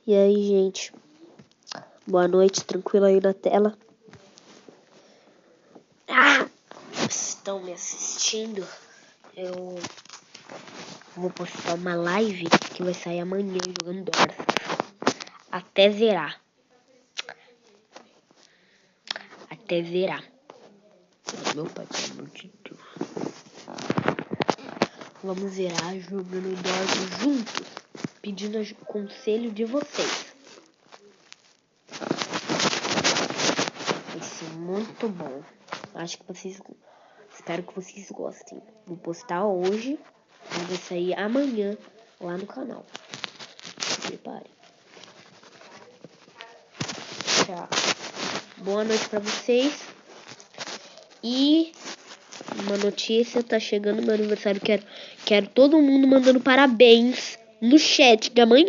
E aí, gente? Boa noite, tranquilo aí na tela. Estão me assistindo? Eu vou postar uma live que vai sair amanhã jogando Doors. Até zerar. Meu pai, pelo amor de Deus. Vamos zerar jogando Doors juntos. Pedindo conselho de vocês. Vai ser muito bom. Espero que vocês gostem. Vou postar hoje, mas vai sair amanhã lá no canal. Se prepare. Tchau. Boa noite pra vocês. E uma notícia, tá chegando meu aniversário. Quero todo mundo mandando parabéns no chat de amanhã.